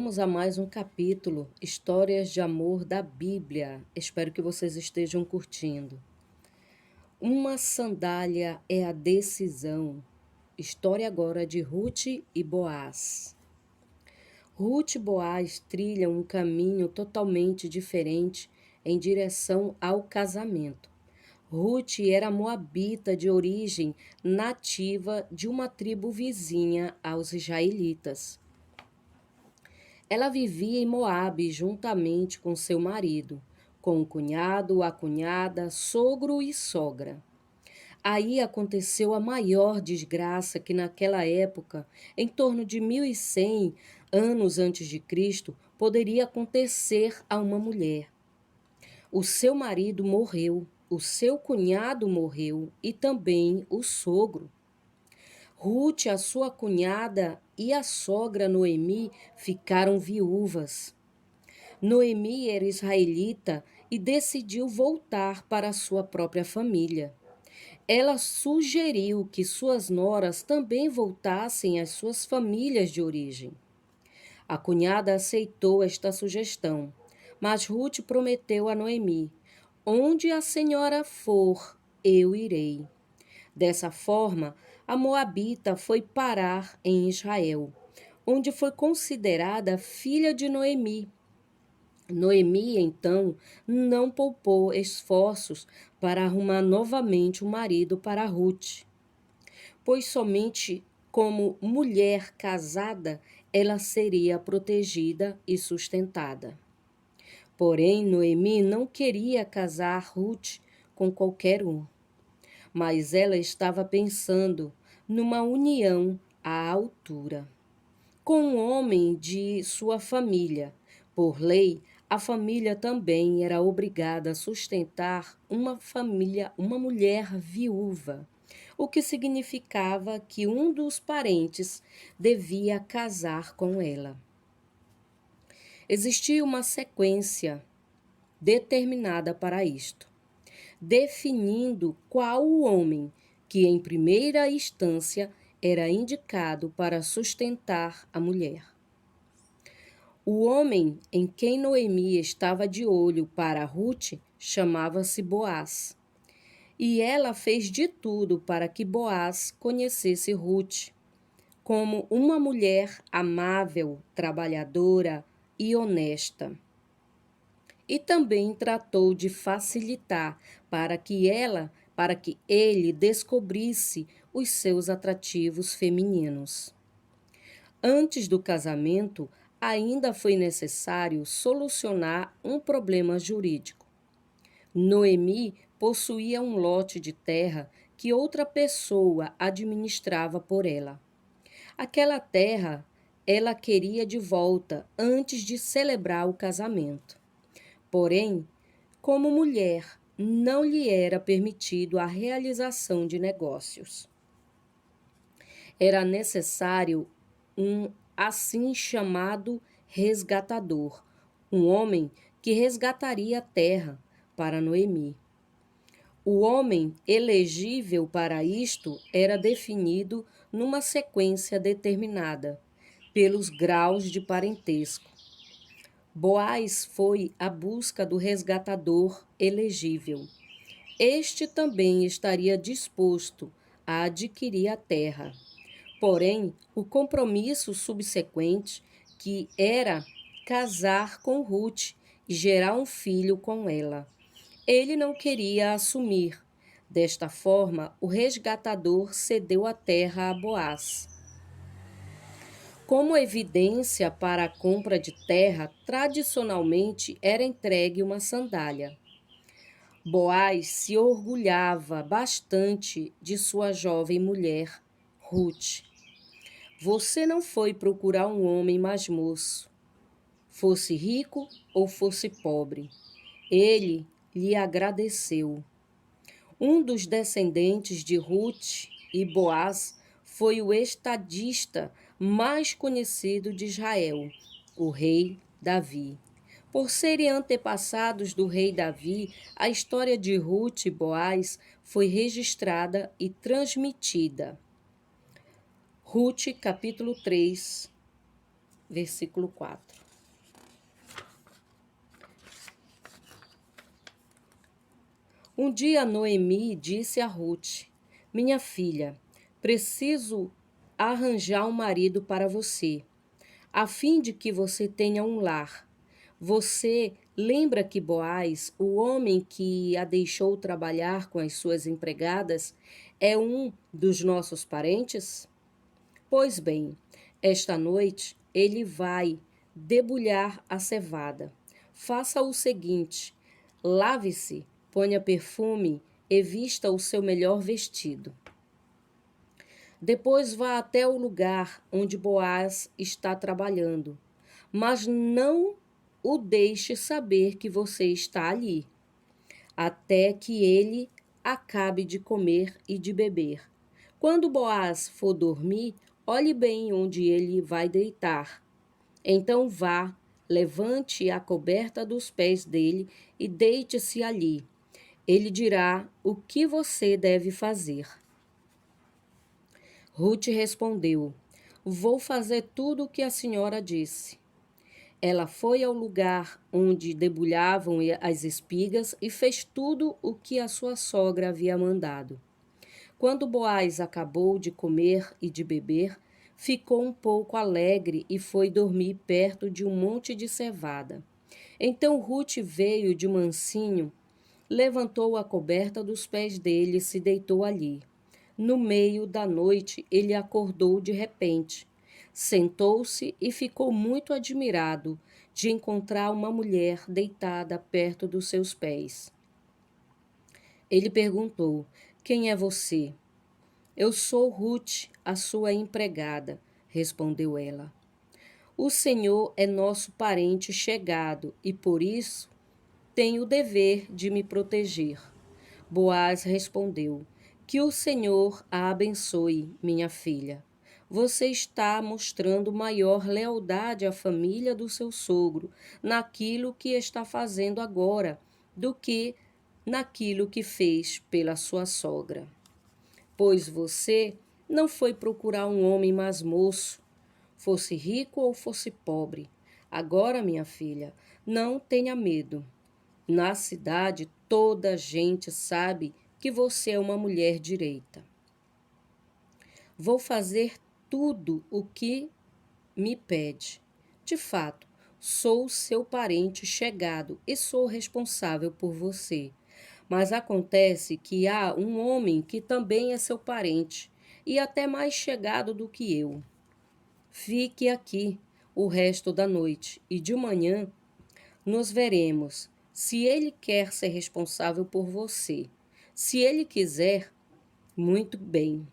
Vamos a mais um capítulo, Histórias de Amor da Bíblia. Espero que vocês estejam curtindo. Uma sandália é a decisão. História agora de Ruth e Boaz. Ruth e Boaz trilham um caminho totalmente diferente em direção ao casamento. Ruth era moabita de origem nativa de uma tribo vizinha aos israelitas. Ela vivia em Moabe juntamente com seu marido, com o cunhado, a cunhada, sogro e sogra. Aí aconteceu a maior desgraça que naquela época, em torno de 1100 anos antes de Cristo, poderia acontecer a uma mulher. O seu marido morreu, o seu cunhado morreu e também o sogro. Ruth, a sua cunhada e a sogra Noemi ficaram viúvas. Noemi era israelita e decidiu voltar para a sua própria família. Ela sugeriu que suas noras também voltassem às suas famílias de origem. A cunhada aceitou esta sugestão, mas Ruth prometeu a Noemi: onde a senhora for, eu irei. Dessa forma, a moabita foi parar em Israel, onde foi considerada filha de Noemi. Noemi, então, não poupou esforços para arrumar novamente um marido para Ruth, pois somente como mulher casada ela seria protegida e sustentada. Porém, Noemi não queria casar Ruth com qualquer um, mas ela estava pensando numa união à altura com um homem de sua família. Por lei, a família também era obrigada a sustentar uma mulher viúva, o que significava que um dos parentes devia casar com ela. Existia uma sequência determinada para isto, definindo qual o homem que, em primeira instância, era indicado para sustentar a mulher. O homem em quem Noemi estava de olho para Ruth chamava-se Boaz. E ela fez de tudo para que Boaz conhecesse Ruth como uma mulher amável, trabalhadora e honesta. E também tratou de facilitar para que ele descobrisse os seus atrativos femininos. Antes do casamento, ainda foi necessário solucionar um problema jurídico. Noemi possuía um lote de terra que outra pessoa administrava por ela. Aquela terra ela queria de volta antes de celebrar o casamento. Porém, como mulher, não lhe era permitido a realização de negócios. Era necessário um assim chamado resgatador, um homem que resgataria a terra para Noemi. O homem elegível para isto era definido numa sequência determinada, pelos graus de parentesco. Boaz foi à busca do resgatador elegível. Este também estaria disposto a adquirir a terra. Porém, o compromisso subsequente, que era casar com Ruth e gerar um filho com ela, ele não queria assumir. Desta forma, o resgatador cedeu a terra a Boaz. Como evidência para a compra de terra, tradicionalmente era entregue uma sandália. Boaz se orgulhava bastante de sua jovem mulher, Ruth. Você não foi procurar um homem mais moço, fosse rico ou fosse pobre. Ele lhe agradeceu. Um dos descendentes de Ruth e Boaz foi o estadista mais conhecido de Israel, o rei Davi. Por serem antepassados do rei Davi, a história de Ruth e Boaz foi registrada e transmitida. Ruth, capítulo 3. versículo 4. Um dia Noemi disse a Ruth: Minha filha, preciso arranjar um marido para você, a fim de que você tenha um lar. Você lembra que Boaz, o homem que a deixou trabalhar com as suas empregadas, é um dos nossos parentes? Pois bem, esta noite ele vai debulhar a cevada. Faça o seguinte: lave-se, ponha perfume e vista o seu melhor vestido. Depois vá até o lugar onde Boaz está trabalhando, mas não o deixe saber que você está ali, até que ele acabe de comer e de beber. Quando Boaz for dormir, olhe bem onde ele vai deitar. Então vá, levante a coberta dos pés dele e deite-se ali. Ele dirá o que você deve fazer. Ruth respondeu: Vou fazer tudo o que a senhora disse. Ela foi ao lugar onde debulhavam as espigas e fez tudo o que a sua sogra havia mandado. Quando Boaz acabou de comer e de beber, ficou um pouco alegre e foi dormir perto de um monte de cevada. Então Ruth veio de mansinho, levantou a coberta dos pés dele e se deitou ali. No meio da noite, ele acordou de repente. Sentou-se e ficou muito admirado de encontrar uma mulher deitada perto dos seus pés. Ele perguntou: Quem é você? Eu sou Ruth, a sua empregada, respondeu ela. O Senhor é nosso parente chegado e por isso tem o dever de me proteger. Boaz respondeu: Que o Senhor a abençoe, minha filha. Você está mostrando maior lealdade à família do seu sogro naquilo que está fazendo agora do que naquilo que fez pela sua sogra. Pois você não foi procurar um homem mais moço, fosse rico ou fosse pobre. Agora, minha filha, não tenha medo. Na cidade, toda a gente sabe que você é uma mulher direita. Vou fazer tudo o que me pede. De fato, sou seu parente chegado e sou responsável por você. Mas acontece que há um homem que também é seu parente e até mais chegado do que eu. Fique aqui o resto da noite e de manhã nos veremos. Se ele quer ser responsável por você, se ele quiser, muito bem.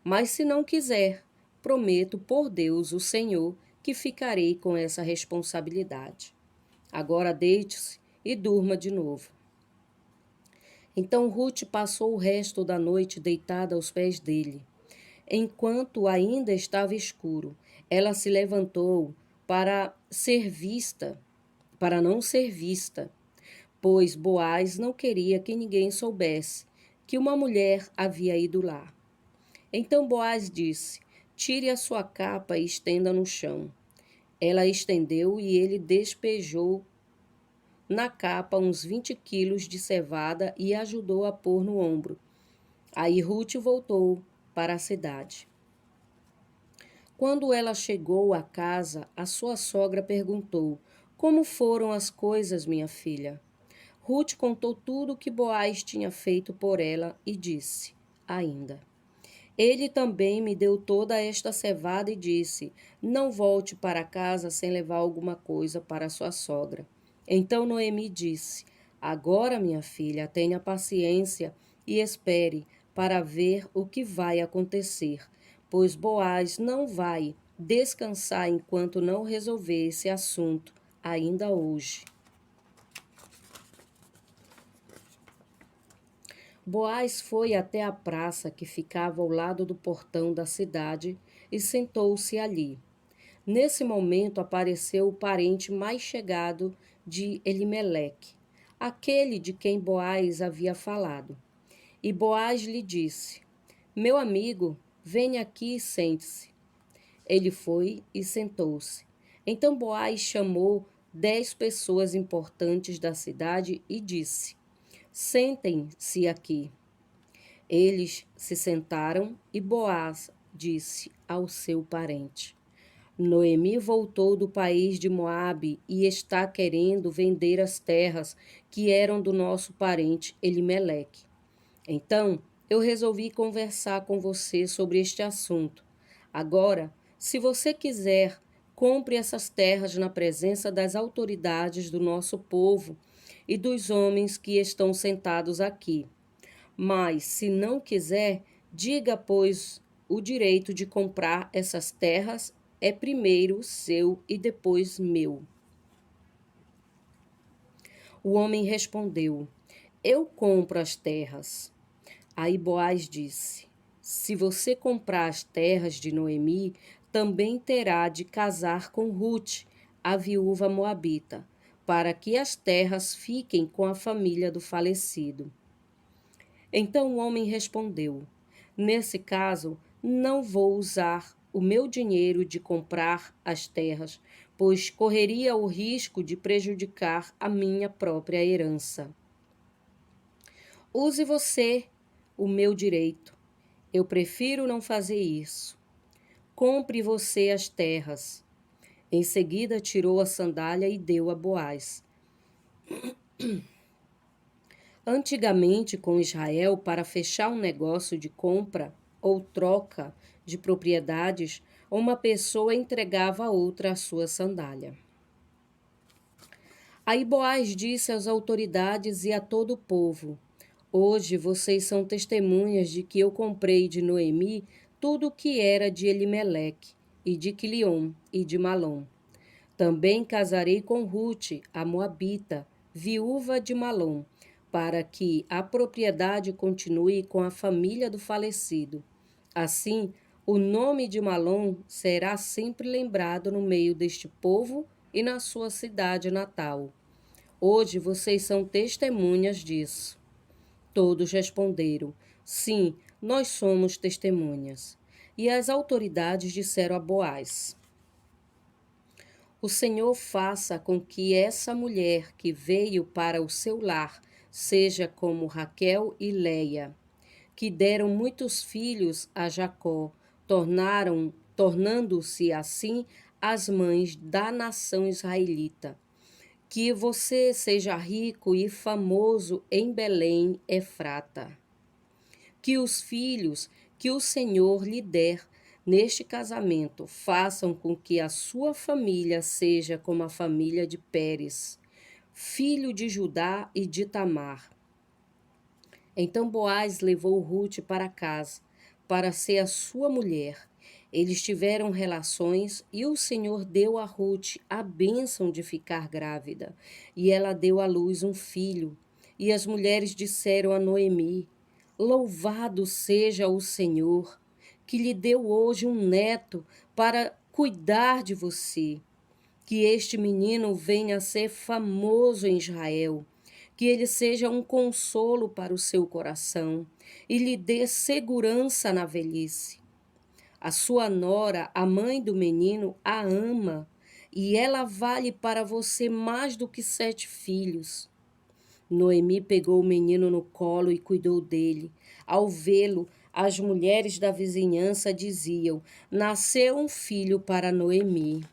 Mas se não quiser, prometo por Deus, o Senhor, que ficarei com essa responsabilidade. Agora deite-se e durma de novo. Então Ruth passou o resto da noite deitada aos pés dele. Enquanto ainda estava escuro, ela se levantou para ser vista, para não ser vista, pois Boaz não queria que ninguém soubesse que uma mulher havia ido lá. Então Boaz disse: Tire a sua capa e estenda no chão. Ela estendeu e ele despejou na capa uns 20 quilos de cevada e ajudou a pôr no ombro. Aí Ruth voltou para a cidade. Quando ela chegou à casa, a sua sogra perguntou: Como foram as coisas, minha filha? Ruth contou tudo o que Boaz tinha feito por ela e disse: Ainda. Ele também me deu toda esta cevada e disse: Não volte para casa sem levar alguma coisa para sua sogra. Então Noemi disse: Agora, minha filha, tenha paciência e espere para ver o que vai acontecer, pois Boaz não vai descansar enquanto não resolver esse assunto ainda hoje. Boaz foi até a praça que ficava ao lado do portão da cidade e sentou-se ali. Nesse momento apareceu o parente mais chegado de Elimeleque, aquele de quem Boaz havia falado. E Boaz lhe disse: Meu amigo, venha aqui e sente-se. Ele foi e sentou-se. Então Boaz chamou 10 pessoas importantes da cidade e disse: Sentem-se aqui. Eles se sentaram e Boaz disse ao seu parente: Noemi voltou do país de Moabe e está querendo vender as terras que eram do nosso parente Elimeleque. Então, eu resolvi conversar com você sobre este assunto. Agora, se você quiser, compre essas terras na presença das autoridades do nosso povo e dos homens que estão sentados aqui. Mas, se não quiser, diga, pois o direito de comprar essas terras é primeiro seu e depois meu. O homem respondeu: Eu compro as terras. Aí Boaz disse: Se você comprar as terras de Noemi, também terá de casar com Ruth, a viúva moabita, para que as terras fiquem com a família do falecido. Então o homem respondeu: Nesse caso, não vou usar o meu dinheiro de comprar as terras, pois correria o risco de prejudicar a minha própria herança. Use você o meu direito. Eu prefiro não fazer isso. Compre você as terras. Em seguida, tirou a sandália e deu a Boaz. Antigamente, com Israel, para fechar um negócio de compra ou troca de propriedades, uma pessoa entregava a outra a sua sandália. Aí Boaz disse às autoridades e a todo o povo: Hoje vocês são testemunhas de que eu comprei de Noemi tudo o que era de Elimeleque, e de Quiliom, e de Malom. Também casarei com Ruth, a moabita, viúva de Malom, para que a propriedade continue com a família do falecido. Assim, o nome de Malom será sempre lembrado no meio deste povo e na sua cidade natal. Hoje vocês são testemunhas disso. Todos responderam: Sim, nós somos testemunhas. E as autoridades disseram a Boaz: O Senhor faça com que essa mulher que veio para o seu lar seja como Raquel e Leia, que deram muitos filhos a Jacó, tornando-se assim as mães da nação israelita. Que você seja rico e famoso em Belém, Efrata. Que os filhos que o Senhor lhe der neste casamento façam com que a sua família seja como a família de Pérez, filho de Judá e de Tamar. Então Boaz levou Ruth para casa, para ser a sua mulher. Eles tiveram relações e o Senhor deu a Ruth a bênção de ficar grávida. E ela deu à luz um filho. E as mulheres disseram a Noemi: Louvado seja o Senhor, que lhe deu hoje um neto para cuidar de você. Que este menino venha a ser famoso em Israel, que ele seja um consolo para o seu coração e lhe dê segurança na velhice. A sua nora, a mãe do menino, a ama, e ela vale para você mais do que 7 filhos. Noemi pegou o menino no colo e cuidou dele. Ao vê-lo, as mulheres da vizinhança diziam: Nasceu um filho para Noemi.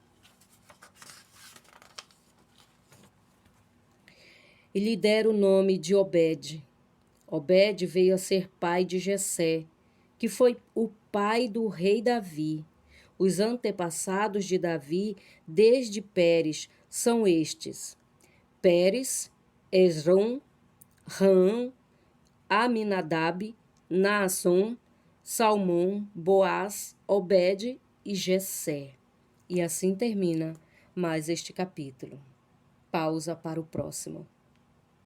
E lhe deram o nome de Obed. Obed veio a ser pai de Jessé, que foi o pai do rei Davi. Os antepassados de Davi, desde Pérez, são estes: Pérez, Esrom, Ram, Aminadab, Naasson, Salmão, Boaz, Obed e Jessé. E assim termina mais este capítulo. Pausa para o próximo.